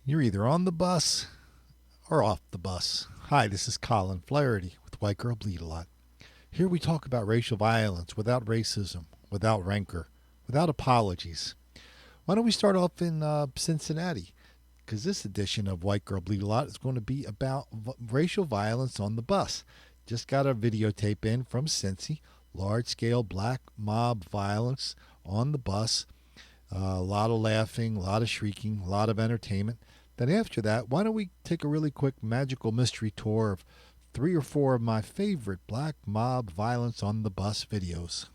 You're either on the bus or off the bus. Hi, this is Colin Flaherty with White Girl Bleed a Lot. Here we talk about racial violence without racism, without rancor, without apologies. Why don't we start off in Cincinnati? Because this edition of White Girl Bleed a Lot is going to be about racial violence on the bus. Just got a videotape in from Cincy, large-scale black mob violence on the bus. A lot of laughing, a lot of shrieking, a lot of entertainment. Then after that, why don't we take a really quick magical mystery tour of 3 or 4 of my favorite black mob violence on the bus videos.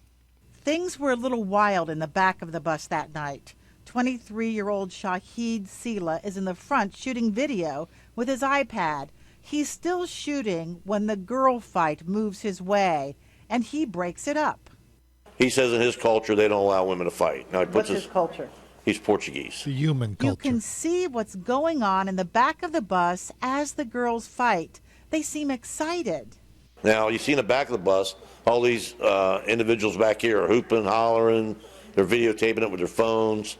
Things were a little wild in the back of the bus that night. 23-year-old Shahid Sila is in the front shooting video with his iPad. He's still shooting when the girl fight moves his way, and he breaks it up. He says in his culture they don't allow women to fight. Now he puts What's his culture? He's Portuguese. The human culture. You can see what's going on in the back of the bus as the girls fight. They seem excited. Now you see in the back of the bus, all these individuals back here are hooping, hollering. They're videotaping it with their phones.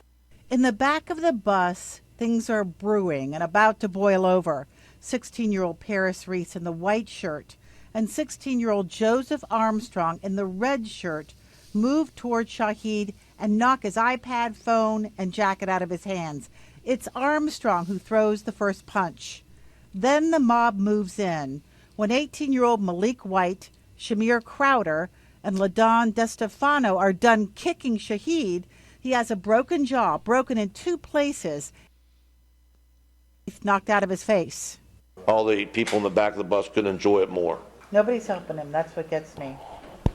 In the back of the bus, things are brewing and about to boil over. 16-year-old Paris Reese in the white shirt and 16-year-old Joseph Armstrong in the red shirt move toward Shahid and knock his iPad, phone, and jacket out of his hands. It's Armstrong who throws the first punch. Then the mob moves in. When 18-year-old Malik White, Shamir Crowder, and LaDon DeStefano are done kicking Shahid, he has a broken jaw, broken in 2 places. He's knocked out of his face. All the people in the back of the bus couldn't enjoy it more. Nobody's helping him. That's what gets me.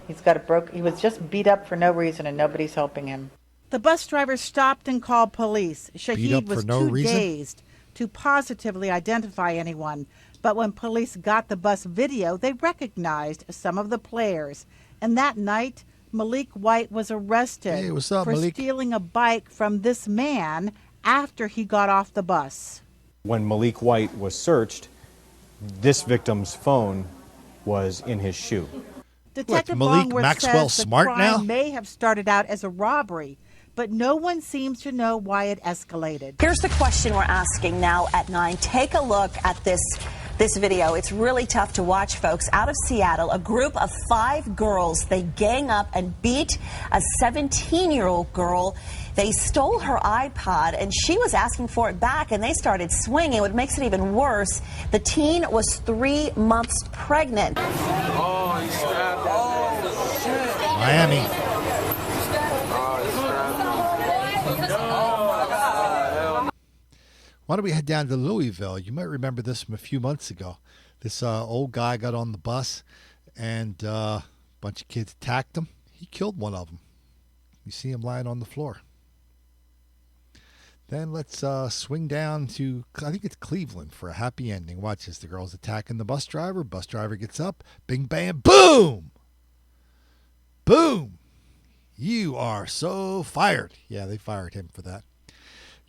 He was just beat up for no reason, and nobody's helping him. The bus driver stopped and called police. Shahid was too dazed to positively identify anyone. But when police got the bus video, they recognized some of the players. And that night, Malik White was arrested for stealing a bike from this man after he got off the bus. When Malik White was searched, this victim's phone was in his shoe. Detective Malik Longworth Maxwell says the smart crime now? may have started out as a robbery, but no one seems to know why it escalated. Here's the question we're asking now at 9. Take a look at this video. It's really tough to watch, folks. Out of Seattle, a group of 5 girls, they gang up and beat a 17-year-old girl. They stole her iPod, and she was asking for it back, and they started swinging. What makes it even worse, the teen was 3 months pregnant. Oh, he stabbed her. Oh, shit. Miami. Why don't we head down to Louisville? You might remember this from a few months ago. This old guy got on the bus, and a bunch of kids attacked him. He killed one of them. You see him lying on the floor. Then let's swing down to, I think it's Cleveland, for a happy ending. Watch this. The girl's attacking the bus driver. Bus driver gets up. Bing, bam, boom! Boom! You are so fired. Yeah, they fired him for that.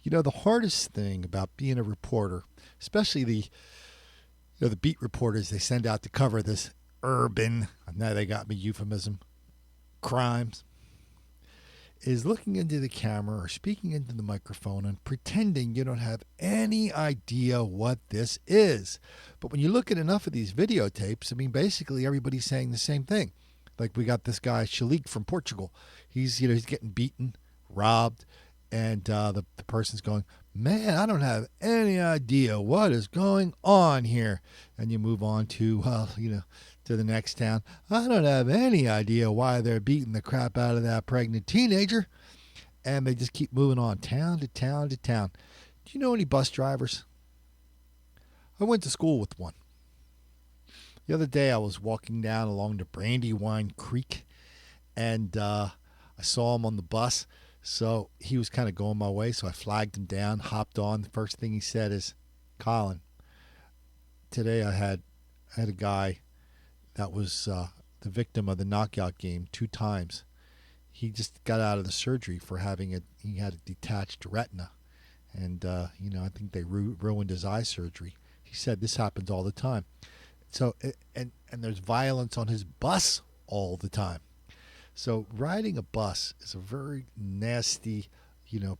You know, the hardest thing about being a reporter, especially the beat reporters they send out to cover this urban, now they got me euphemism, crimes, is looking into the camera or speaking into the microphone and pretending you don't have any idea what this is. But when you look at enough of these videotapes, I mean, basically everybody's saying the same thing. Like we got this guy, Shalik from Portugal. He's getting beaten, robbed, and the person's going, man, I don't have any idea what is going on here. And you move on to, to the next town. I don't have any idea why they're beating the crap out of that pregnant teenager. And they just keep moving on, town to town to town. Do you know any bus drivers? I went to school with one. The other day I was walking down along the Brandywine Creek, and I saw him on the bus. So he was kind of going my way, so I flagged him down, hopped on. The first thing he said is, Colin, today I had a guy that was the victim of the knockout game 2 times. He just got out of the surgery for he had a detached retina. And, I think they ruined his eye surgery. He said this happens all the time. So, and there's violence on his bus all the time. So riding a bus is a very nasty,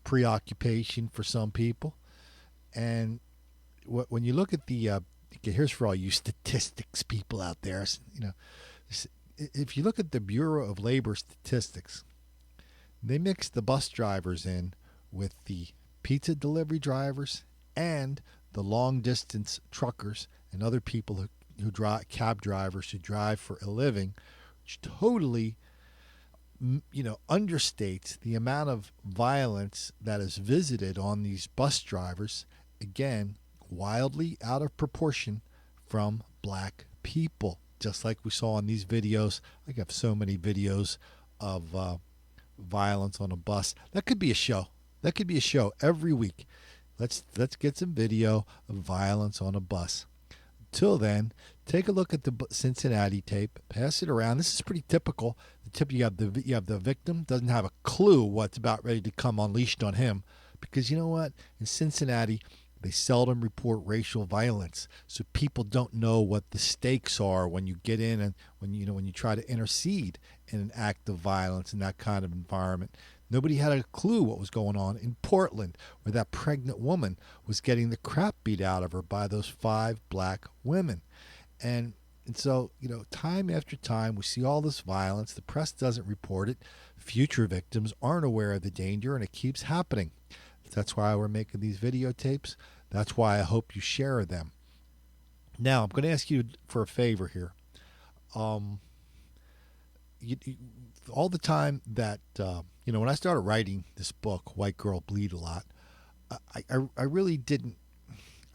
preoccupation for some people. And when you look at the okay, here's for all you statistics people out there, if you look at the Bureau of Labor Statistics, they mix the bus drivers in with the pizza delivery drivers and the long distance truckers and other people who drive, cab drivers who drive for a living, which totally understates the amount of violence that is visited on these bus drivers. Again, wildly out of proportion from black people, just like we saw in these videos. I have so many videos of violence on a bus. That could be a show. That could be a show every week. Let's get some video of violence on a bus. Till then, take a look at the Cincinnati tape. Pass it around. This is pretty typical. You have the victim doesn't have a clue what's about ready to come unleashed on him, because you know what? In Cincinnati, they seldom report racial violence, so people don't know what the stakes are when you get in and when you try to intercede in an act of violence in that kind of environment. Nobody had a clue what was going on in Portland, where that pregnant woman was getting the crap beat out of her by those 5 black women. And so, time after time, we see all this violence. The press doesn't report it. Future victims aren't aware of the danger, and it keeps happening. That's why we're making these videotapes. That's why I hope you share them. Now, I'm going to ask you for a favor here. All the time that when I started writing this book, White Girl Bleed a Lot, I really didn't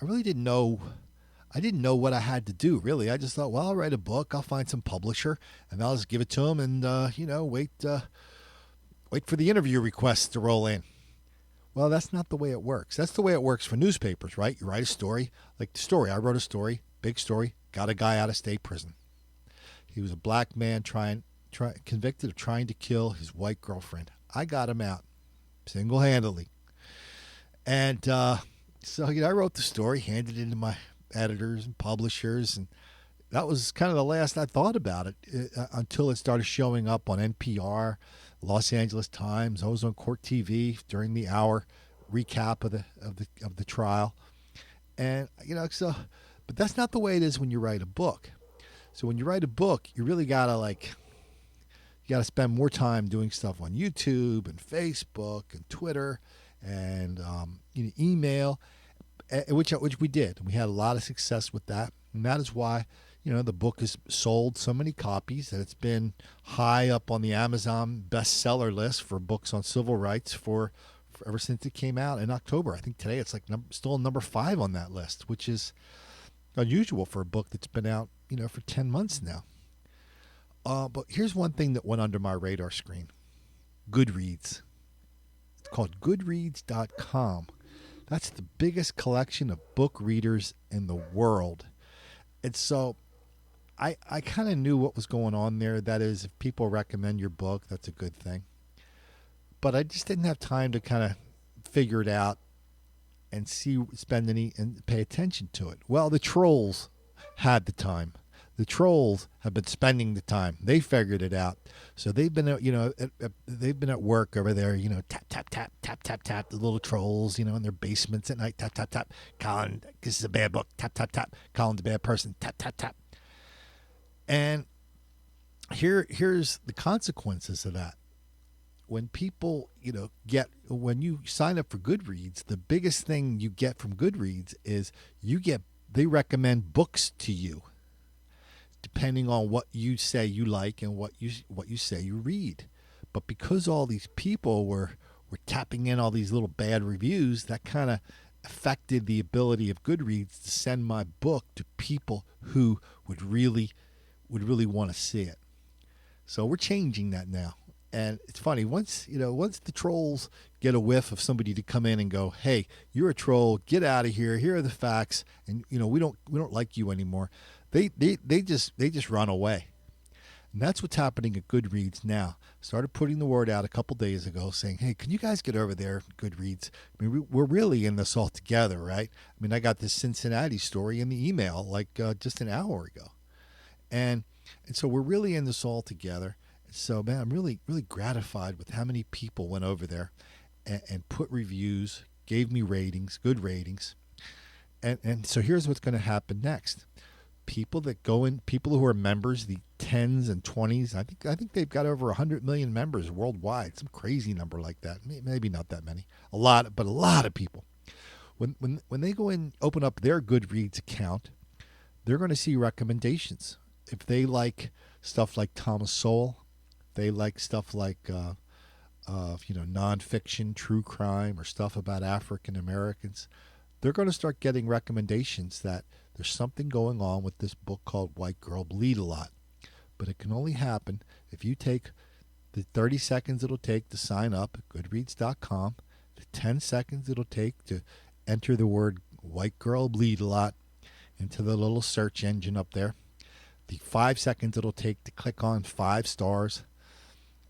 know. I didn't know what I had to do, really. I just thought, well, I'll write a book, I'll find some publisher, and I'll just give it to them, and wait for the interview requests to roll in. Well, that's not the way it works. That's the way it works for newspapers, right? You write a story, like the story. I wrote a story, big story, got a guy out of state prison. He was a black man convicted of trying to kill his white girlfriend. I got him out single-handedly. And so I wrote the story, handed it in to my editors and publishers, and that was kind of the last I thought about it until it started showing up on NPR, Los Angeles Times. I was on Court TV during the hour recap of the trial, and but that's not the way it is when you write a book. So when you write a book, you really gotta spend more time doing stuff on YouTube and Facebook and Twitter and email, which we did. We had a lot of success with that, and that is why the book has sold so many copies that it's been high up on the Amazon bestseller list for books on civil rights for ever since it came out in October. I think today it's still number 5 on that list, which is unusual for a book that's been out for 10 months now. But here's one thing that went under my radar screen: Goodreads. It's called Goodreads.com. That's the biggest collection of book readers in the world. And so I kind of knew what was going on there. That is, if people recommend your book, that's a good thing. But I just didn't have time to kind of figure it out and pay attention to it. Well, the trolls had the time. The trolls have been spending the time. They figured it out. So they've been, they've been at work over there, tap, tap, tap, tap, tap, tap, the little trolls, in their basements at night, tap, tap, tap. Colin, this is a bad book, tap, tap, tap. Colin's a bad person, tap, tap, tap. And here's the consequences of that. When people, when you sign up for Goodreads, the biggest thing you get from Goodreads is they recommend books to you, depending on what you say you like and what you say you read. But because all these people were tapping in all these little bad reviews, that kind of affected the ability of Goodreads to send my book to people who would really want to see it. So we're changing that now. And it's funny, once the trolls get a whiff of somebody to come in and go, "Hey, you're a troll, get out of here. Here are the facts, and we don't like you anymore." They just run away. And that's what's happening at Goodreads now. Started putting the word out a couple days ago saying, "Hey, can you guys get over there, Goodreads? I mean, we're really in this all together, right?" I mean, I got this Cincinnati story in the email just an hour ago. And so we're really in this all together. So, man, I'm really, really gratified with how many people went over there and put reviews, gave me ratings, good ratings. And so here's what's going to happen next. People who are members, the 10s and 20s, I think they've got over 100 million members worldwide, some crazy number like that. Maybe not that many, a lot of people. When they go in, open up their Goodreads account, they're going to see recommendations. If they like stuff like Thomas Sowell, they like stuff like nonfiction, true crime, or stuff about African Americans, they're going to start getting recommendations that there's something going on with this book called White Girl Bleed a Lot. But it can only happen if you take the 30 seconds it'll take to sign up at goodreads.com, the 10 seconds it'll take to enter the word White Girl Bleed a Lot into the little search engine up there, the 5 seconds it'll take to click on 5 stars,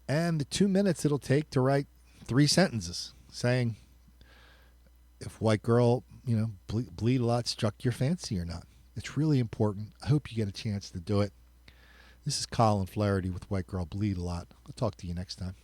and the 2 minutes it'll take to write 3 sentences saying if White Girl, bleed a lot struck your fancy or not. It's really important. I hope you get a chance to do it. This is Colin Flaherty with White Girl Bleed a Lot. I'll talk to you next time.